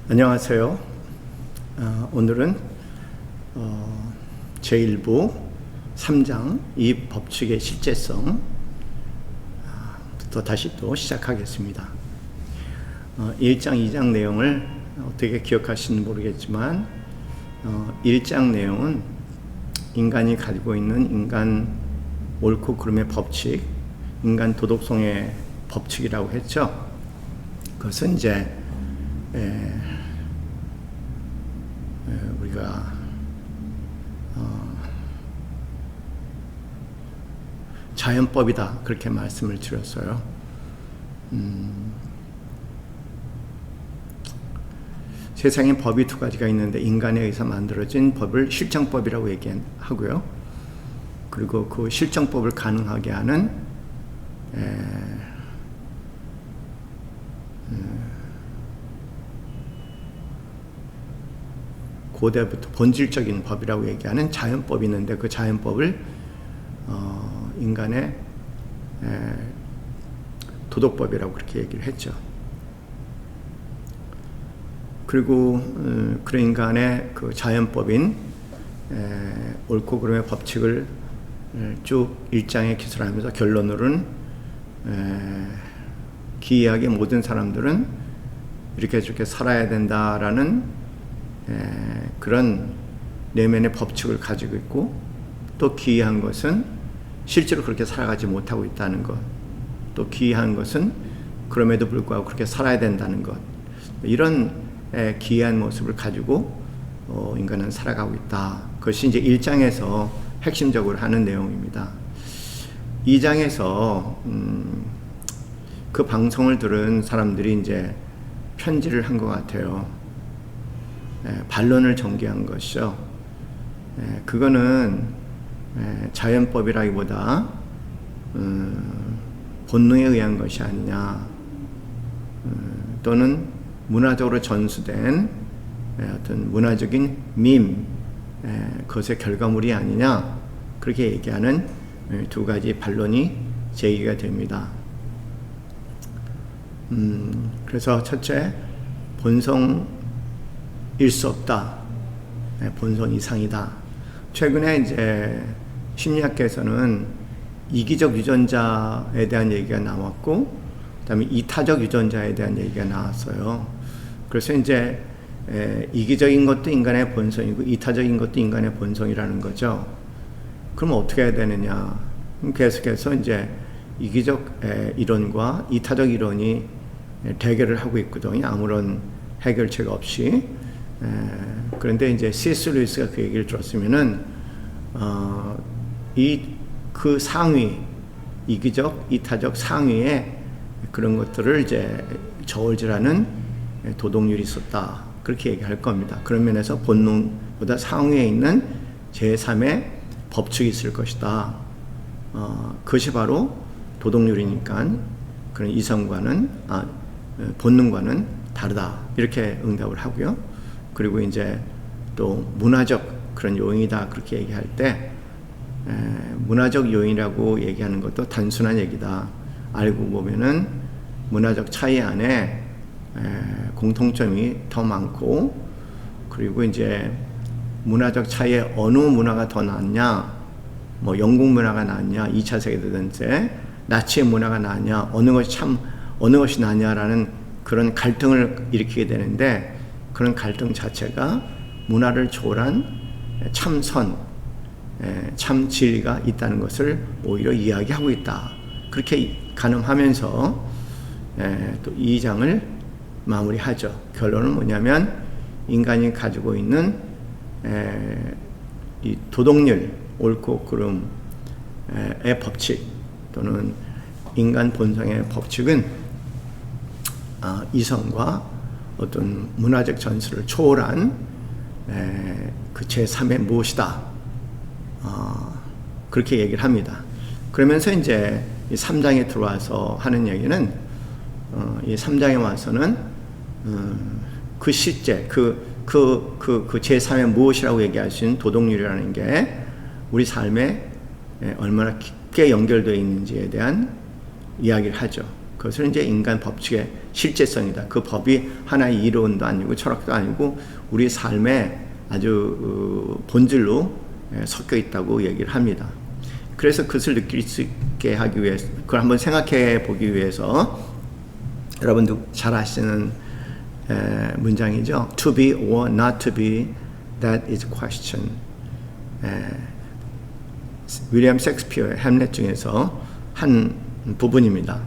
안녕하세요. 오늘은 제1부 3장 이 법칙의 실제성 부터 다시 또 시작하겠습니다. 1장, 2장 내용을 어떻게 기억하시는지 모르겠지만 1장 내용은 인간이 가지고 있는 인간 옳고 그름의 법칙, 인간 도덕성의 법칙이라고 했죠. 그것은 이제 우리가 자연법이다 그렇게 말씀을 드렸어요. 세상에 법이 두 가지가 있는데 인간에 의해서 만들어진 법을 실정법이라고 얘기하고요. 그리고 그 실정법을 가능하게 하는 고대부터 본질적인 법이라고 얘기하는 자연법이 있는데 그 자연법을 인간의 도덕법이라고 그렇게 얘기를 했죠. 그리고 그런 인간의 그 자연법인 옳고 그름의 법칙을 쭉 1장에 기술하면서 결론으로는 기이하게 모든 사람들은 이렇게 저렇게 살아야 된다라는 그런 내면의 법칙을 가지고 있고, 또 기이한 것은 실제로 그렇게 살아가지 못하고 있다는 것, 또 기이한 것은 그럼에도 불구하고 그렇게 살아야 된다는 것, 이런 기이한 모습을 가지고 인간은 살아가고 있다. 그것이 이제 1장에서 핵심적으로 하는 내용입니다. 2장에서 그 방송을 들은 사람들이 이제 편지를 한 것 같아요. 반론을 전개한 것이죠. 그거는 자연법이라기보다 본능에 의한 것이 아니냐, 또는 문화적으로 전수된 어떤 문화적인 그것의 결과물이 아니냐, 그렇게 얘기하는 두 가지 반론이 제기가 됩니다. 그래서 첫째, 본성일 수 없다. 본성 이상이다. 최근에 이제 심리학계에서는 이기적 유전자에 대한 얘기가 나왔고, 그다음에 이타적 유전자에 대한 얘기가 나왔어요. 그래서 이제 이기적인 것도 인간의 본성이고 이타적인 것도 인간의 본성이라는 거죠. 그럼 어떻게 해야 되느냐? 계속해서 이제 이기적 이론과 이타적 이론이 대결을 하고 있거든요. 아무런 해결책 없이. 그런데 이제 C.S. 루이스가 그 얘기를 들었으면은 그 상위, 이기적, 이타적 상위에 그런 것들을 이제 저울질하는 도덕률이 있었다, 그렇게 얘기할 겁니다. 그런 면에서 본능보다 상위에 있는 제3의 법칙이 있을 것이다. 그것이 바로 도덕률이니까 그런 이성과는 본능과는 다르다, 이렇게 응답을 하고요. 그리고 이제 또 문화적 그런 요인이다, 그렇게 얘기할 때 문화적 요인이라고 얘기하는 것도 단순한 얘기다. 알고 보면은 문화적 차이 안에 공통점이 더 많고, 그리고 이제 문화적 차이에 어느 문화가 더 낫냐, 뭐 영국 문화가 낫냐, 2차 세계대전 때 나치의 문화가 낫냐, 어느 것이 낫냐라는 그런 갈등을 일으키게 되는데, 그런 갈등 자체가 문화를 초월한 참선, 참 진리가 있다는 것을 오히려 이야기하고 있다, 그렇게 가늠하면서 또 2장을 마무리하죠. 결론은 뭐냐면 인간이 가지고 있는 이 도덕률, 옳고 그름의 법칙, 또는 인간 본성의 법칙은 이성과 어떤 문화적 전술을 초월한 그 제3의 무엇이다, 그렇게 얘기를 합니다. 그러면서 이제 이 3장에 들어와서 하는 얘기는 이 3장에 와서는 그 실제 그 제3의 무엇이라고 얘기할 수 있는 도덕률이라는 게 우리 삶에 얼마나 깊게 연결되어 있는지에 대한 이야기를 하죠. 그것은 이제 인간 법칙의 실제성이다. 그 법이 하나의 이론도 아니고 철학도 아니고 우리 삶의 아주 본질로 섞여 있다고 얘기를 합니다. 그래서 그것을 느낄 수 있게 하기 위해서, 그걸 한번 생각해 보기 위해서 여러분도 잘 아시는 문장이죠. To be or not to be, that is a question. 윌리엄 셰익스피어의 햄릿 중에서 한 부분입니다.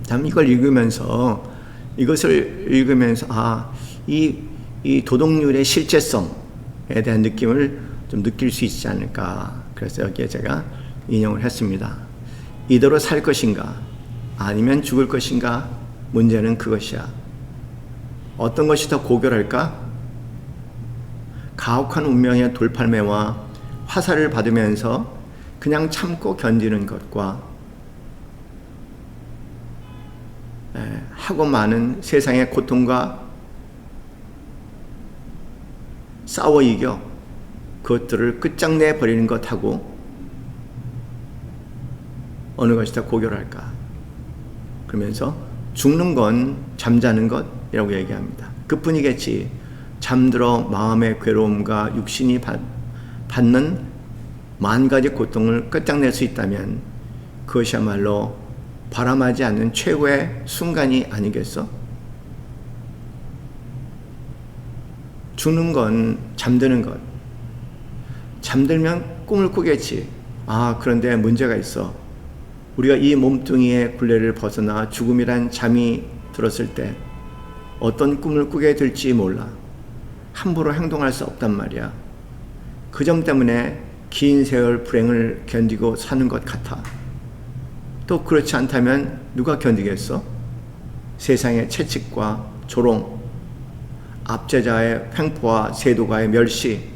참 이걸 읽으면서, 이것을 읽으면서 이 도덕률의 실제성에 대한 느낌을 좀 느낄 수 있지 않을까. 그래서 여기에 제가 인용을 했습니다. 이대로 살 것인가 아니면 죽을 것인가, 문제는 그것이야. 어떤 것이 더 고결할까? 가혹한 운명의 돌팔매와 화살을 받으면서 그냥 참고 견디는 것과 하고 많은 세상의 고통과 싸워 이겨 그것들을 끝장내 버리는 것하고 어느 것이 더 고결할까? 그러면서 죽는 건 잠자는 것이라고 얘기합니다. 그뿐이겠지. 잠들어 마음의 괴로움과 육신이 받는 만 가지 고통을 끝장낼 수 있다면 그것이야말로 바람하지 않는 최고의 순간이 아니겠어? 죽는 건 잠드는 것. 잠들면 꿈을 꾸겠지. 그런데 문제가 있어. 우리가 이 몸뚱이의 굴레를 벗어나 죽음이란 잠이 들었을 때 어떤 꿈을 꾸게 될지 몰라. 함부로 행동할 수 없단 말이야. 그 점 때문에 긴 세월 불행을 견디고 사는 것 같아. 또 그렇지 않다면 누가 견디겠어? 세상의 채찍과 조롱, 압제자의 횡포와 세도가의 멸시,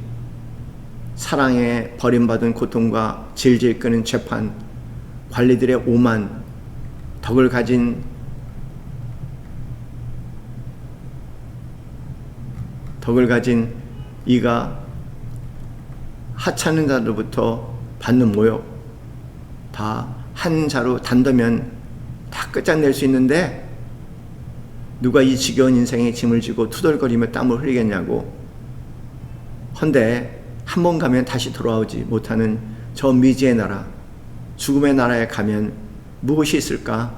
사랑에 버림받은 고통과 질질 끄는 재판, 관리들의 오만, 덕을 가진 이가 하찮은 자로부터 받는 모욕, 다 한 자로 단다면 다 끝장낼 수 있는데 누가 이 지겨운 인생의 짐을 지고 투덜거리며 땀을 흘리겠냐고. 헌데 한 번 가면 다시 돌아오지 못하는 저 미지의 나라, 죽음의 나라에 가면 무엇이 있을까?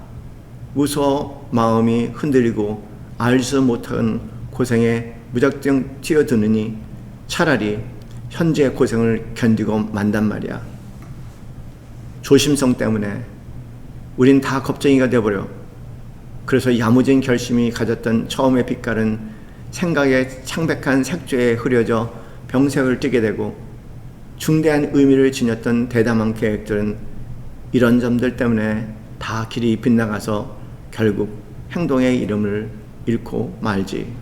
무서워 마음이 흔들리고 알수 못한 고생에 무작정 뛰어드느니 차라리 현재의 고생을 견디고 만단 말이야. 조심성 때문에 우린 다 겁쟁이가 되어버려. 그래서 야무진 결심이 가졌던 처음의 빛깔은 생각의 창백한 색조에 흐려져 병색을 띠게 되고, 중대한 의미를 지녔던 대담한 계획들은 이런 점들 때문에 다 길이 빗나가서 결국 행동의 이름을 잃고 말지.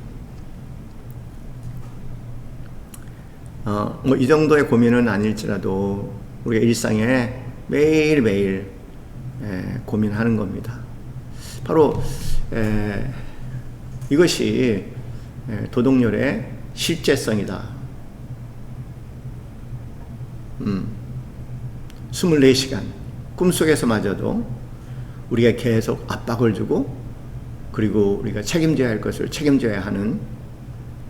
이 정도의 고민은 아닐지라도 우리가 일상에 매일매일 고민하는 겁니다. 바로 이것이 도덕률의 실제성이다. 24시간 꿈속에서마저도 우리가 계속 압박을 주고, 그리고 우리가 책임져야 할 것을 책임져야 하는,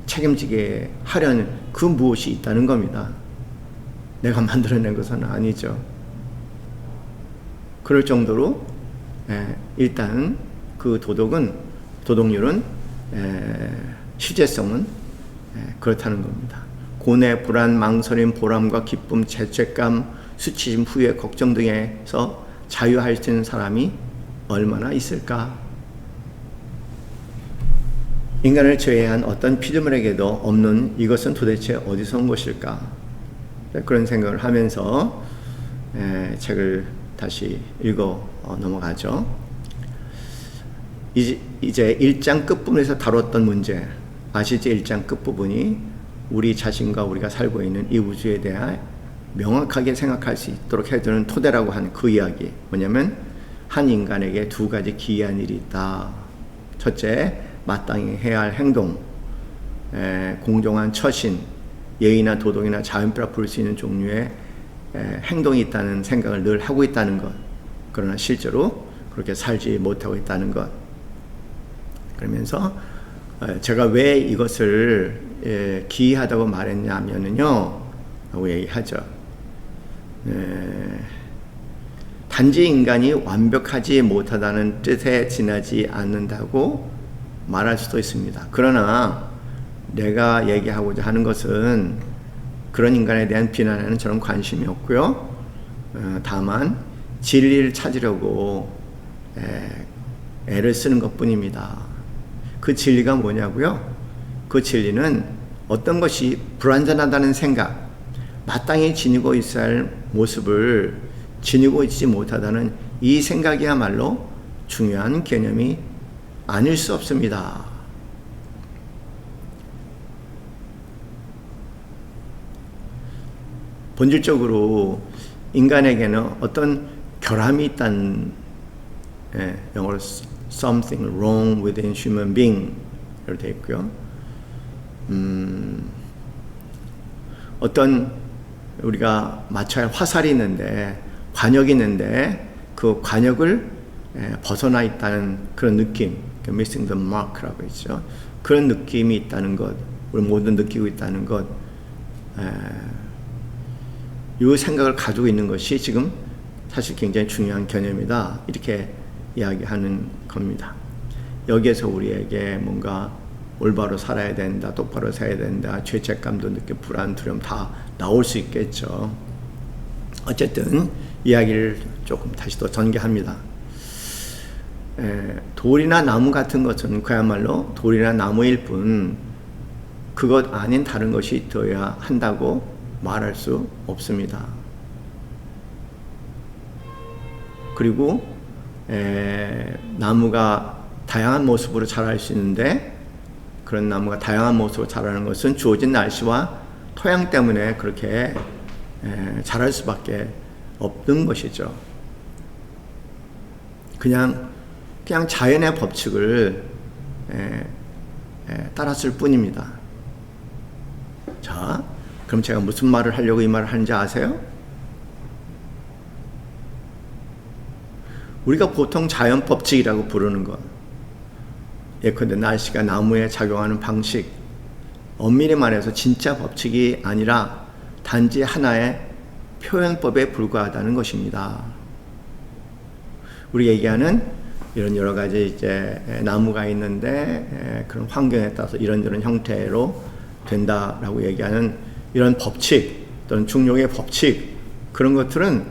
책임지게 하려는 그 무엇이 있다는 겁니다. 내가 만들어낸 것은 아니죠. 그럴 정도로 일단 그 도덕률은 실제성은 그렇다는 겁니다. 고뇌, 불안, 망설임, 보람과 기쁨, 죄책감, 수치심, 후회, 걱정 등에서 자유할 수 있는 사람이 얼마나 있을까? 인간을 제외한 어떤 피조물에게도 없는 이것은 도대체 어디서 온 것일까? 그런 생각을 하면서 책을 다시 읽어 넘어가죠. 이제 1장 끝부분에서 다뤘던 문제, 아시죠? 1장 끝부분이 우리 자신과 우리가 살고 있는 이 우주에 대해 명확하게 생각할 수 있도록 해주는 토대라고 한 그 이야기. 뭐냐면 한 인간에게 두 가지 기이한 일이 있다. 첫째, 마땅히 해야 할 행동, 공정한 처신, 예의나 도덕이나 자연스럽게 볼 수 있는 종류의 행동이 있다는 생각을 늘 하고 있다는 것. 그러나 실제로 그렇게 살지 못하고 있다는 것. 그러면서 제가 왜 이것을 기이하다고 말했냐면요 라고 얘기하죠. 단지 인간이 완벽하지 못하다는 뜻에 지나지 않는다고 말할 수도 있습니다. 그러나 내가 얘기하고자 하는 것은 그런 인간에 대한 비난에는 저는 관심이 없고요. 다만 진리를 찾으려고 애를 쓰는 것뿐입니다. 그 진리가 뭐냐고요? 그 진리는 어떤 것이 불완전하다는 생각, 마땅히 지니고 있어야 할 모습을 지니고 있지 못하다는 이 생각이야말로 중요한 개념이 아닐 수 없습니다. 본질적으로 인간에게는 어떤 결함이 있다는, 영어로 something wrong within human being 이렇게 되어 있고요. 어떤 우리가 맞춰야 할 화살이 있는데, 관역이 있는데 그 관역을 벗어나 있다는 그런 느낌, missing the mark라고 했죠. 그런 느낌이 있다는 것, 우리 모두 느끼고 있다는 것, 이 생각을 가지고 있는 것이 지금 사실 굉장히 중요한 개념이다, 이렇게 이야기하는 겁니다. 여기에서 우리에게 뭔가 올바로 살아야 된다, 똑바로 살아야 된다, 죄책감도 느끼고 불안, 두려움 다 나올 수 있겠죠. 어쨌든 이야기를 조금 다시 또 전개합니다. 돌이나 나무 같은 것은 그야말로 돌이나 나무일 뿐 그것 아닌 다른 것이 있어야 한다고 말할 수 없습니다. 그리고 나무가 다양한 모습으로 자랄 수 있는데, 그런 나무가 다양한 모습으로 자라는 것은 주어진 날씨와 토양 때문에 그렇게 자랄 수밖에 없는 것이죠. 그냥 자연의 법칙을 따랐을 뿐입니다. 자, 그럼 제가 무슨 말을 하려고 이 말을 하는지 아세요? 우리가 보통 자연 법칙이라고 부르는 것, 예컨대 날씨가 나무에 작용하는 방식, 엄밀히 말해서 진짜 법칙이 아니라 단지 하나의 표현법에 불과하다는 것입니다. 우리 얘기하는 이런 여러 가지 이제 나무가 있는데 그런 환경에 따라서 이런저런 형태로 된다라고 얘기하는 이런 법칙 또는 중력의 법칙, 그런 것들은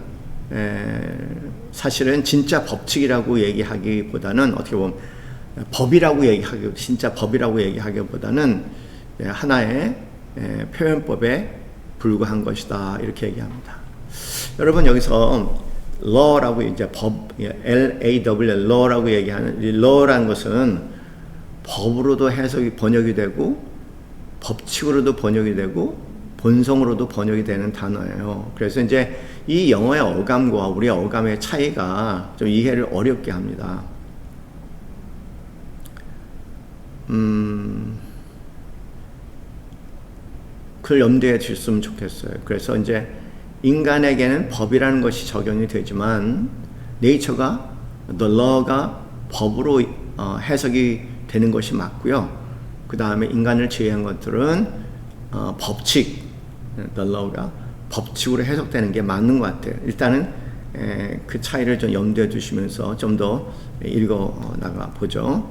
사실은 진짜 법칙이라고 얘기하기보다는 어떻게 보면 법이라고 얘기하기, 진짜 법이라고 얘기하기보다는 하나의 표현법에 불과한 것이다, 이렇게 얘기합니다. 여러분, 여기서 law라고 이제 법, L-A-W, law라고 얘기하는 이 law라는 것은 법으로도 해석이 번역이 되고 법칙으로도 번역이 되고 본성으로도 번역이 되는 단어예요. 그래서 이제 이 영어의 어감과 우리의 어감의 차이가 좀 이해를 어렵게 합니다. 그걸 염두에 두셨으면 좋겠어요. 그래서 이제 인간에게는 법이라는 것이 적용이 되지만 네이처가, the law가 법으로 해석이 되는 것이 맞고요. 그 다음에 인간을 제외한 것들은 법칙, the law가 법칙으로 해석되는 게 맞는 것 같아요. 일단은 그 차이를 좀 염두에 두시면서 좀 더 읽어 나가 보죠.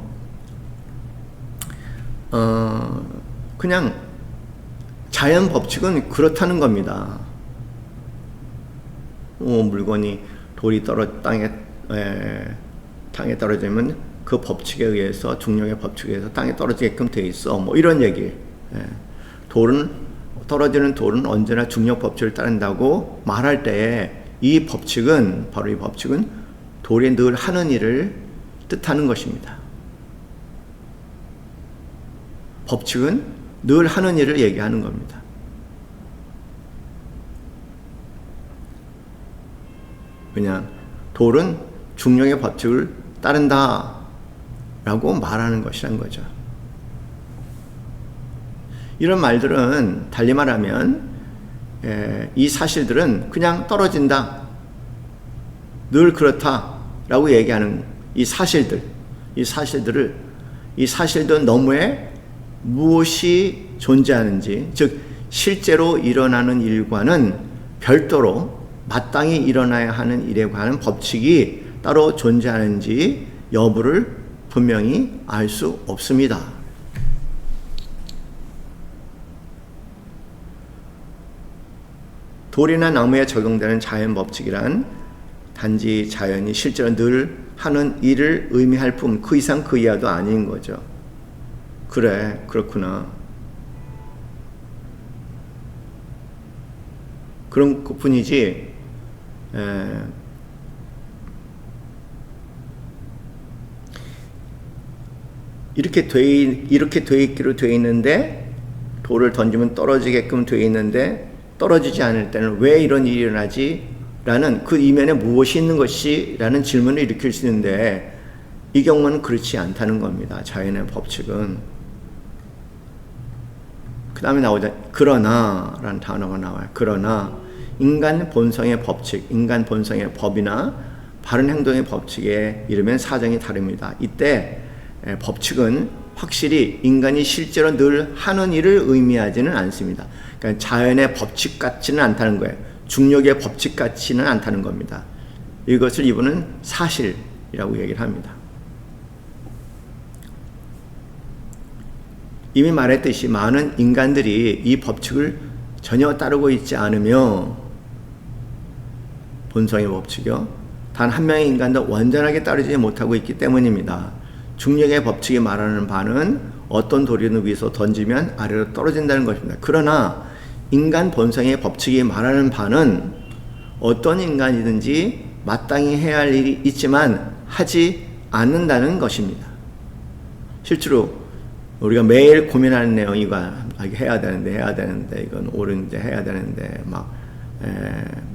그냥 자연 법칙은 그렇다는 겁니다. 물건이 돌이 땅에 떨어지면 그 법칙에 의해서, 중력의 법칙에 의해서 땅에 떨어지게끔 돼 있어, 뭐 이런 얘기. 떨어지는 돌은 언제나 중력 법칙을 따른다고 말할 때 이 법칙은, 바로 이 법칙은 돌이 늘 하는 일을 뜻하는 것입니다. 법칙은 늘 하는 일을 얘기하는 겁니다. 그냥 돌은 중력의 법칙을 따른다 라고 말하는 것이란 거죠. 이런 말들은 달리 말하면 이 사실들은 그냥 떨어진다, 늘 그렇다, 라고 얘기하는 이 사실들 너머에 무엇이 존재하는지, 즉 실제로 일어나는 일과는 별도로 마땅히 일어나야 하는 일에 관한 법칙이 따로 존재하는지 여부를 분명히 알 수 없습니다. 돌이나 나무에 적용되는 자연 법칙이란 단지 자연이 실제로 늘 하는 일을 의미할 뿐 그 이상 그 이하도 아닌 거죠. 그래, 그렇구나. 그런 것 뿐이지, 이렇게 돼 있기로 돼 있는데, 돌을 던지면 떨어지게끔 돼 있는데, 떨어지지 않을 때는 왜 이런 일이 일어나지? 라는 그 이면에 무엇이 있는 것이? 라는 질문을 일으킬 수 있는데, 이 경우는 그렇지 않다는 겁니다. 자연의 법칙은. 그 다음에 나오자, 그러나 라는 단어가 나와요. 그러나 인간 본성의 법칙, 인간 본성의 법이나 바른 행동의 법칙에 이르면 사정이 다릅니다. 이때 법칙은 확실히 인간이 실제로 늘 하는 일을 의미하지는 않습니다. 그러니까 자연의 법칙 같지는 않다는 거예요. 중력의 법칙 같지는 않다는 겁니다. 이것을 이분은 사실이라고 얘기를 합니다. 이미 말했듯이 많은 인간들이 이 법칙을 전혀 따르고 있지 않으며, 본성의 법칙이요, 단 한 명의 인간도 완전하게 따르지 못하고 있기 때문입니다. 중력의 법칙이 말하는 바는 어떤 돌이든 위에서 던지면 아래로 떨어진다는 것입니다. 그러나 인간 본성의 법칙이 말하는 바는 어떤 인간이든지 마땅히 해야 할 일이 있지만 하지 않는다는 것입니다. 실제로 우리가 매일 고민하는 내용이 해야 되는데 이건 옳은데 해야 되는데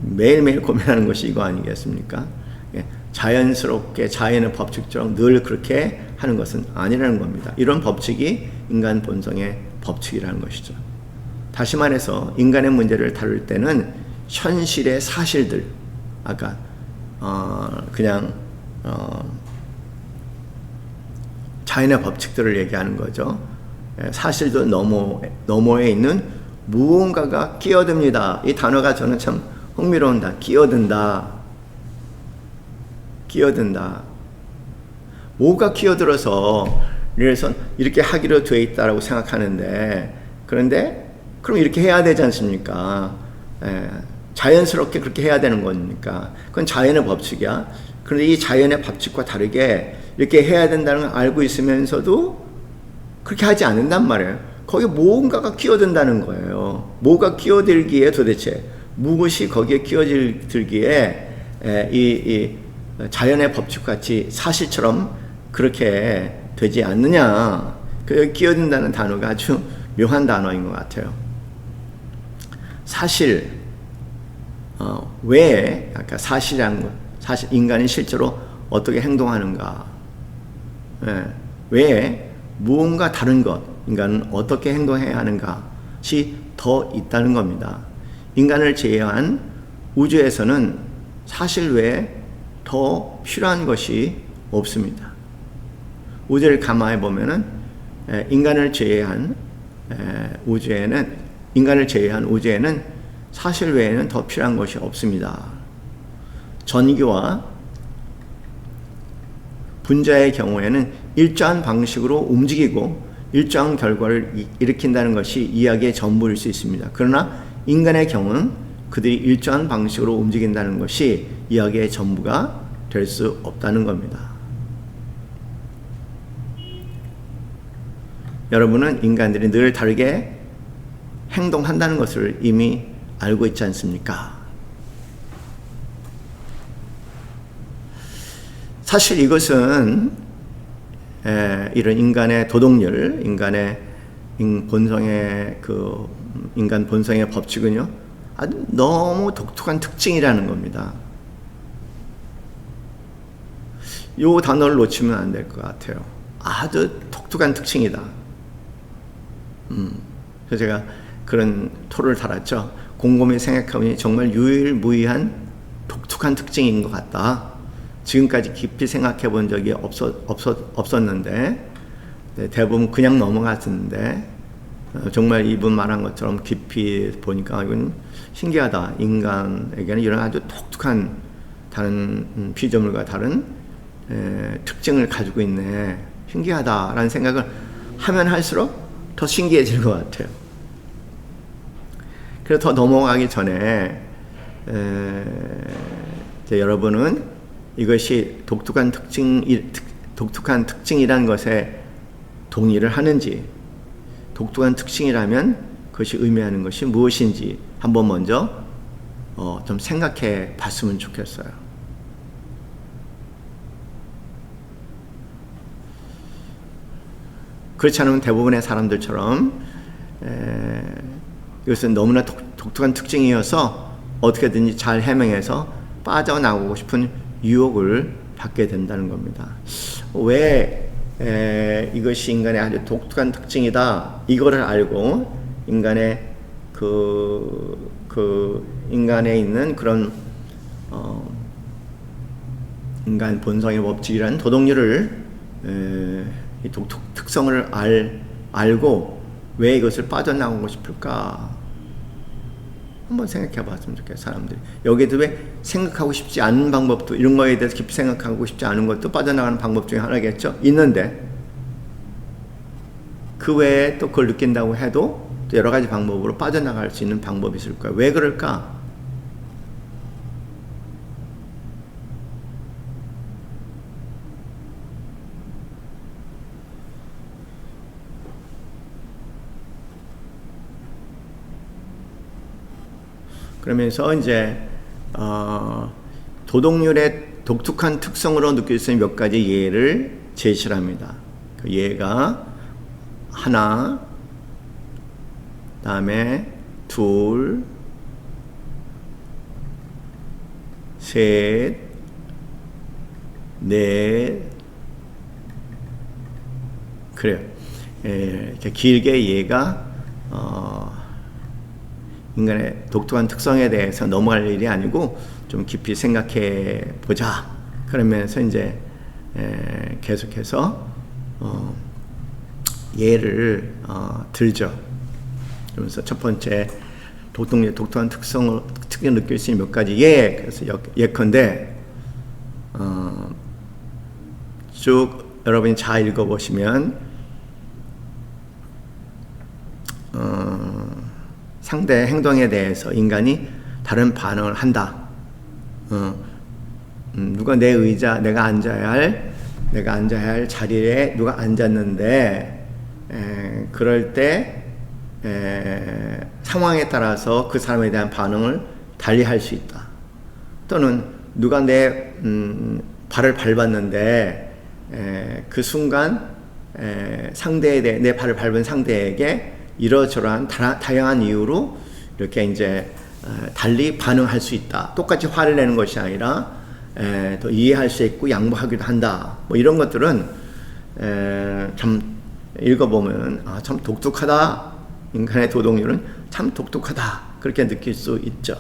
매일매일 고민하는 것이 이거 아니겠습니까? 자연스럽게 자연의 법칙처럼 늘 그렇게 하는 것은 아니라는 겁니다. 이런 법칙이 인간 본성의 법칙이라는 것이죠. 다시 말해서 인간의 문제를 다룰 때는 현실의 사실들, 아까 자연의 법칙들을 얘기하는 거죠. 사실도 너머에 있는 무언가가 끼어듭니다. 이 단어가 저는 참 흥미로운다. 끼어든다. 뭐가 끼어들어서 이렇게 하기로 되어 있다라고 생각하는데, 그런데 그럼 이렇게 해야 되지 않습니까? 자연스럽게 그렇게 해야 되는 거니까. 그건 자연의 법칙이야. 그런데 이 자연의 법칙과 다르게 이렇게 해야 된다는 걸 알고 있으면서도 그렇게 하지 않는단 말이에요. 거기에 무언가가 끼어든다는 거예요. 뭐가 끼어들기에 도대체 무엇이 거기에 끼어들기에 이 자연의 법칙같이 사실처럼 그렇게 되지 않느냐. 그 끼어든다는 단어가 아주 묘한 단어인 것 같아요. 사실, 왜 아까 사실이란 것, 사실 인간이 실제로 어떻게 행동하는가, 왜 무언가 다른 것, 인간은 어떻게 행동해야 하는가시 더 있다는 겁니다. 인간을 제외한 우주에서는 사실 외에 더 필요한 것이 없습니다. 우주를 감안해 보면은 인간을 제외한 우주에는 사실 외에는 더 필요한 것이 없습니다. 전기와 분자의 경우에는 일정한 방식으로 움직이고 일정한 결과를 일으킨다는 것이 이야기의 전부일 수 있습니다. 그러나 인간의 경우는 그들이 일정한 방식으로 움직인다는 것이 이야기의 전부가 될 수 없다는 겁니다. 여러분은 인간들이 늘 다르게 행동한다는 것을 이미 알고 있지 않습니까? 사실 이것은 이런 인간의 도덕률, 인간 본성의 법칙은요, 아주 너무 독특한 특징이라는 겁니다. 이 단어를 놓치면 안 될 것 같아요. 아주 독특한 특징이다. 그래서 제가 그런 토를 달았죠. 곰곰이 생각해보니 정말 유일무이한 독특한 특징인 것 같다. 지금까지 깊이 생각해 본 적이 없었는데 대부분 그냥 넘어갔었는데 정말 이분 말한 것처럼 깊이 보니까 이건 신기하다. 인간에게는 이런 아주 독특한 다른 피조물과 다른 특징을 가지고 있네. 신기하다라는 생각을 하면 할수록 더 신기해지는 것 같아요. 그래서 더 넘어가기 전에 이제 여러분은 이것이 독특한 특징이라는 것에 동의를 하는지, 독특한 특징이라면 그것이 의미하는 것이 무엇인지 한번 먼저 좀 생각해 봤으면 좋겠어요. 그렇지 않으면 대부분의 사람들처럼 이것은 너무나 독특한 특징이어서 어떻게든지 잘 해명해서 빠져나오고 싶은 유혹을 받게 된다는 겁니다. 왜 이것이 인간의 아주 독특한 특징이다, 이거를 알고 인간의 인간에 있는 그런 인간 본성의 법칙이라는 도덕률을 이 특성을 알고 왜 이것을 빠져나오고 싶을까 한번 생각해 봤으면 좋겠어요. 사람들이 여기에도 왜 생각하고 싶지 않은 방법도, 이런 거에 대해서 깊이 생각하고 싶지 않은 것도 빠져나가는 방법 중에 하나겠죠. 있는데 그 외에 또 그걸 느낀다고 해도 또 여러 가지 방법으로 빠져나갈 수 있는 방법이 있을 거예요. 왜 그럴까? 그러면서 이제 도덕률의 독특한 특성으로 느낄 수 있는 몇 가지 예를 제시를 합니다. 그 예가 하나, 다음에 둘, 셋, 넷, 그래요. 이렇게 길게 예가 인간의 독특한 특성에 대해서 넘어갈 일이 아니고 좀 깊이 생각해 보자. 그러면서 이제 계속해서 예를 들죠. 그러면서 첫 번째 독특한 특성을 느낄 수 있는 몇 가지 그래서 예컨대 쭉 여러분이 잘 읽어보시면 상대 행동에 대해서 인간이 다른 반응을 한다. 누가 내 의자, 내가 앉아야 할 자리에 누가 앉았는데, 그럴 때 상황에 따라서 그 사람에 대한 반응을 달리 할 수 있다. 또는 누가 내 발을 밟았는데 그 순간 내 발을 밟은 상대에게 이러저러한 다양한 이유로 이렇게 이제 달리 반응할 수 있다. 똑같이 화를 내는 것이 아니라 또 이해할 수 있고 양보하기도 한다. 뭐 이런 것들은 참 읽어보면 참 독특하다. 인간의 도덕률은 참 독특하다. 그렇게 느낄 수 있죠.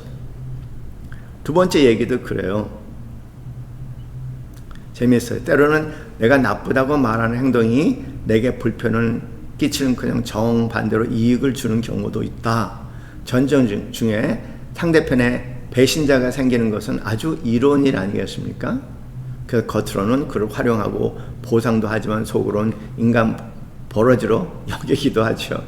두 번째 얘기도 그래요. 재미있어요. 때로는 내가 나쁘다고 말하는 행동이 내게 불편을 끼치는 그냥 정반대로 이익을 주는 경우도 있다. 전쟁 중에 상대편에 배신자가 생기는 것은 아주 이로운 일 아니겠습니까? 그래서 겉으로는 그를 활용하고 보상도 하지만 속으로는 인간 버러지로 여기기도 하죠.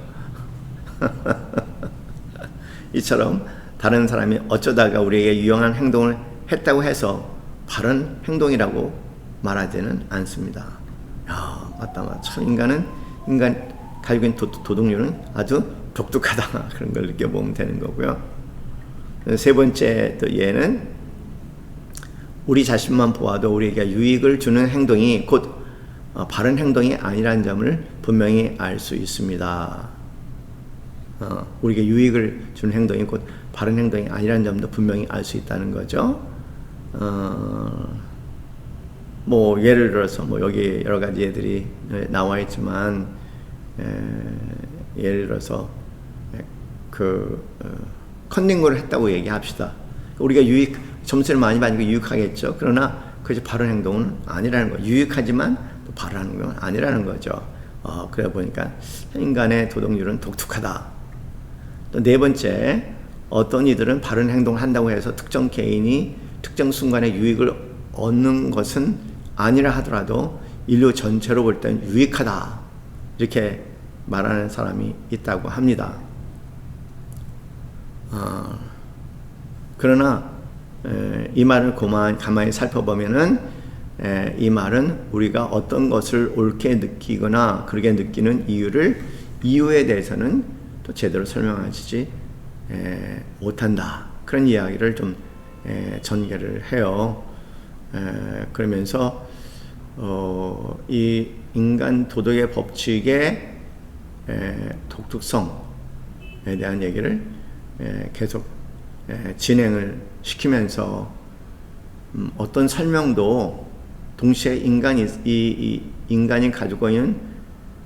이처럼 다른 사람이 어쩌다가 우리에게 유용한 행동을 했다고 해서 바른 행동이라고 말하지는 않습니다. 맞다. 참 인간 가지고 있는 도덕률은 아주 독특하다. 그런 걸 느껴보면 되는 거고요. 세 번째 또 예는 우리 자신만 보아도 우리에게 유익을 주는 행동이 곧 바른 행동이 아니라는 점을 분명히 알 수 있습니다. 우리에게 유익을 주는 행동이 곧 바른 행동이 아니라는 점도 분명히 알 수 있다는 거죠. 뭐 예를 들어서 뭐 여기 여러 가지 예들이 나와 있지만 예를 들어서 컨닝을 했다고 얘기합시다. 우리가 점수를 많이 받으니까 유익하겠죠. 그러나 그것이 바른 행동은 아니라는 거죠. 유익하지만 또 바른 행동은 아니라는 거죠. 그래 보니까 인간의 도덕률은 독특하다. 또 네 번째, 어떤 이들은 바른 행동을 한다고 해서 특정 개인이 특정 순간에 유익을 얻는 것은 아니라 하더라도 인류 전체로 볼 땐 유익하다. 이렇게 말하는 사람이 있다고 합니다. 그러나 이 말을 가만히 살펴보면은 이 말은 우리가 어떤 것을 옳게 느끼거나 그렇게 느끼는 이유에 대해서는 또 제대로 설명하지 못한다. 그런 이야기를 좀 전개를 해요. 그러면서 이 인간 도덕의 법칙의 독특성에 대한 얘기를 계속 진행을 시키면서 어떤 설명도 동시에 인간이 가지고 있는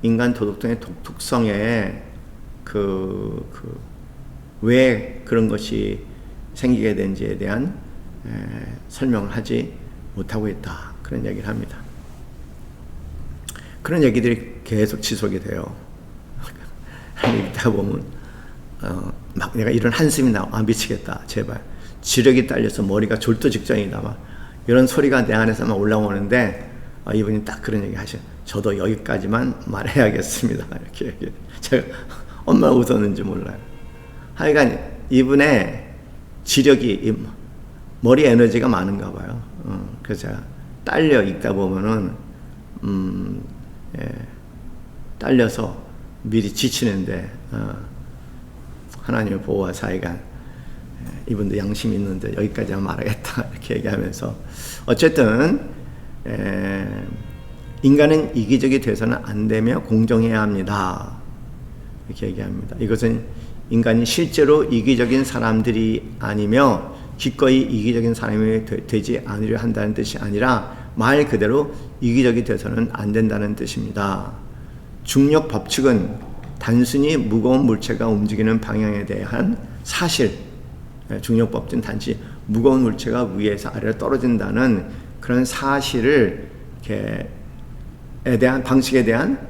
인간 도덕성의 독특성에 왜 그런 것이 생기게 된지에 대한 설명을 하지 못하고 있다. 그런 얘기를 합니다. 그런 얘기들이 계속 지속이 돼요. 읽다 보면 막 내가 이런 한숨이 나와. 미치겠다. 제발. 지력이 딸려서 머리가 졸도 직전이다. 막 이런 소리가 내 안에서 막 올라오는데 이분이 딱 그런 얘기 하셔. 저도 여기까지만 말해야겠습니다. 이렇게 얘기해. 제가 얼마나 웃었는지 몰라요. 하여간 이분의 지력이 머리 에너지가 많은가 봐요. 그래서 제가 딸려 읽다 보면은 딸려서 미리 지치는데 하나님의 보호와 사이가 이분도 양심이 있는데 여기까지만 말하겠다 이렇게 얘기하면서 어쨌든 인간은 이기적이 돼서는 안 되며 공정해야 합니다. 이렇게 얘기합니다. 이것은 인간이 실제로 이기적인 사람들이 아니며 기꺼이 이기적인 사람이 되지 않으려 한다는 뜻이 아니라 말 그대로 이기적이 돼서는 안 된다는 뜻입니다. 중력 법칙은 단순히 무거운 물체가 움직이는 방향에 대한 사실, 중력 법칙은 단지 무거운 물체가 위에서 아래로 떨어진다는 그런 사실을 대한 방식에 대한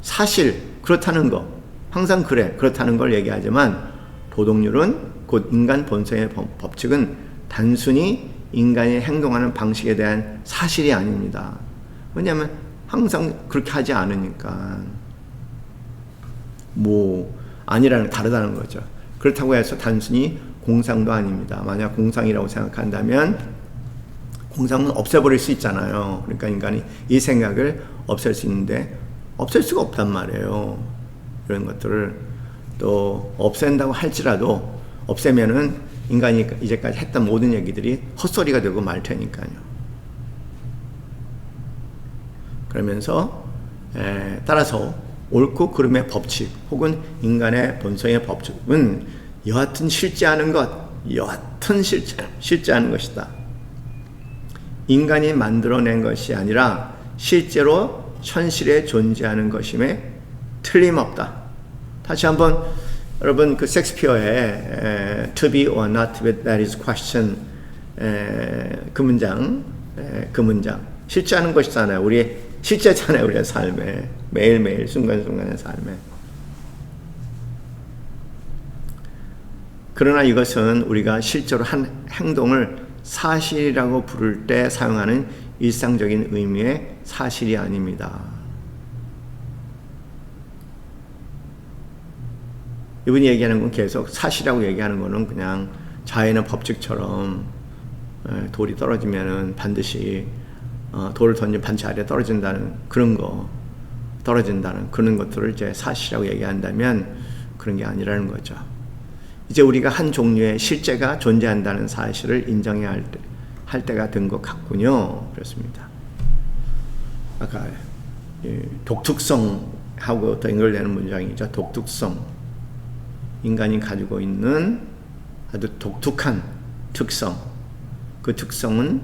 사실, 그렇다는 거, 항상 그렇다는 걸 얘기하지만 도덕률은 곧 인간 본성의 법칙은 단순히 인간이 행동하는 방식에 대한 사실이 아닙니다. 왜냐하면 항상 그렇게 하지 않으니까 다르다는 거죠. 그렇다고 해서 단순히 공상도 아닙니다. 만약 공상이라고 생각한다면 공상은 없애버릴 수 있잖아요. 그러니까 인간이 이 생각을 없앨 수 있는데 없앨 수가 없단 말이에요. 이런 것들을 또 없앤다고 할지라도 없애면은 인간이 이제까지 했던 모든 얘기들이 헛소리가 되고 말 테니까요. 그러면서 따라서 옳고 그름의 법칙 혹은 인간의 본성의 법칙은 여하튼 실제하는 것이다. 인간이 만들어낸 것이 아니라 실제로 현실에 존재하는 것임에 틀림없다. 다시 한번 여러분 그 셰익스피어의 to be or not to be, that is question 그 문장 실제하는 것이잖아요. 실제잖아요. 우리의 삶에 매일매일 순간순간의 삶에. 그러나 이것은 우리가 실제로 한 행동을 사실이라고 부를 때 사용하는 일상적인 의미의 사실이 아닙니다. 이분이 얘기하는 건 계속 사실이라고 얘기하는 거는 그냥 자연의 법칙처럼 돌이 떨어지면은 반드시 돌을 던진 반지 아래에 떨어진다는 그런 것들을 이제 사실이라고 얘기한다면 그런 게 아니라는 거죠. 이제 우리가 한 종류의 실제가 존재한다는 사실을 인정해야 할 때가 된 것 같군요. 그렇습니다. 아까 독특성하고 또 연결되는 문장이죠. 독특성. 인간이 가지고 있는 아주 독특한 특성. 그 특성은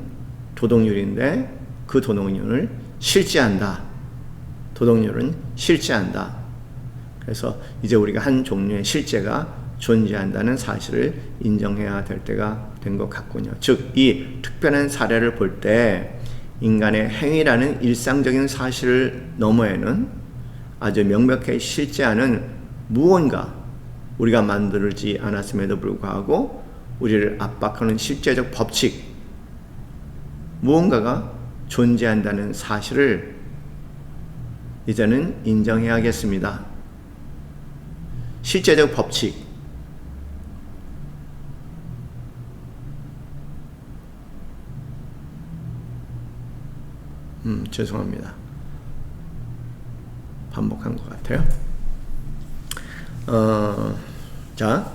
도덕률인데 그 도덕률을 실제한다. 도덕률은 실제한다. 그래서 이제 우리가 한 종류의 실제가 존재한다는 사실을 인정해야 될 때가 된 것 같군요. 즉, 이 특별한 사례를 볼 때 인간의 행위라는 일상적인 사실을 너머에는 아주 명백하게 실제하는 무언가, 우리가 만들지 않았음에도 불구하고 우리를 압박하는 실제적 법칙, 무언가가 존재한다는 사실을 이제는 인정해야겠습니다. 실제적 법칙, 죄송합니다. 반복한 것 같아요. 자,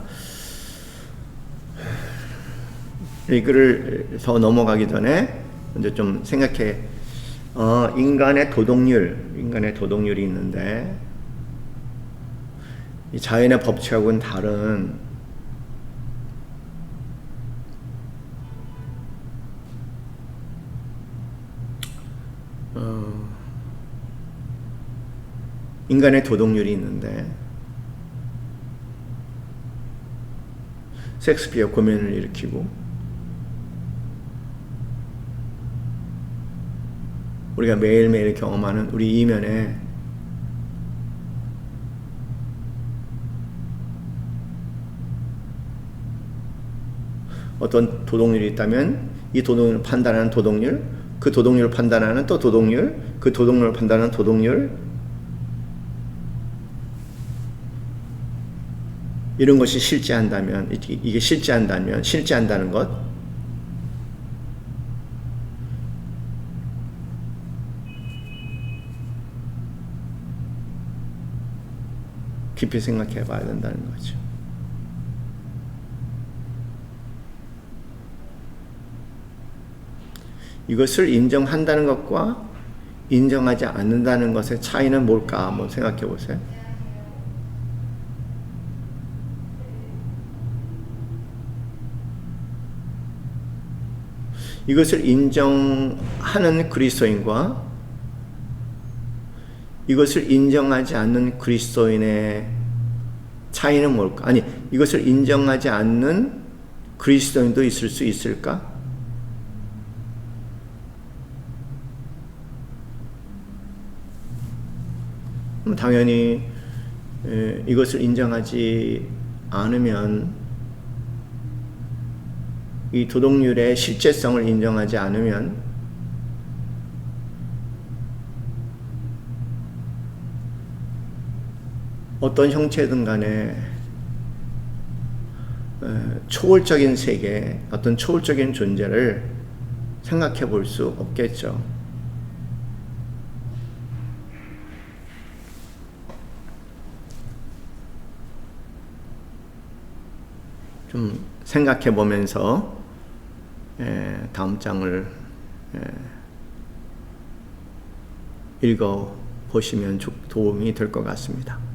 이 글을 더 넘어가기 전에 먼저 좀 생각해. 인간의 도덕률이 있는데, 이 자연의 법칙하고는 다른 인간의 도덕률이 있는데, 섹스피어 고민을 일으키고 우리가 매일매일 경험하는 우리 이면에 어떤 도덕률이 있다면 이 도덕률을 판단하는 도덕률, 그 도덕률을 판단하는 또 도덕률, 그 도덕률을 판단하는 도덕률, 이런 것이 실제한다면, 이게 실제한다는 것, 깊이 생각해 봐야 된다는 거죠. 이것을 인정한다는 것과 인정하지 않는다는 것의 차이는 뭘까 한번 생각해 보세요. 이것을 인정하는 그리스도인과 이것을 인정하지 않는 그리스도인의 차이는 뭘까? 아니, 이것을 인정하지 않는 그리스도인도 있을 수 있을까? 당연히 이것을 인정하지 않으면, 이 도덕률의 실제성을 인정하지 않으면 어떤 형체든 간에 초월적인 세계, 어떤 초월적인 존재를 생각해 볼 수 없겠죠. 좀 생각해 보면서 다음 장을 읽어 보시면 도움이 될 것 같습니다.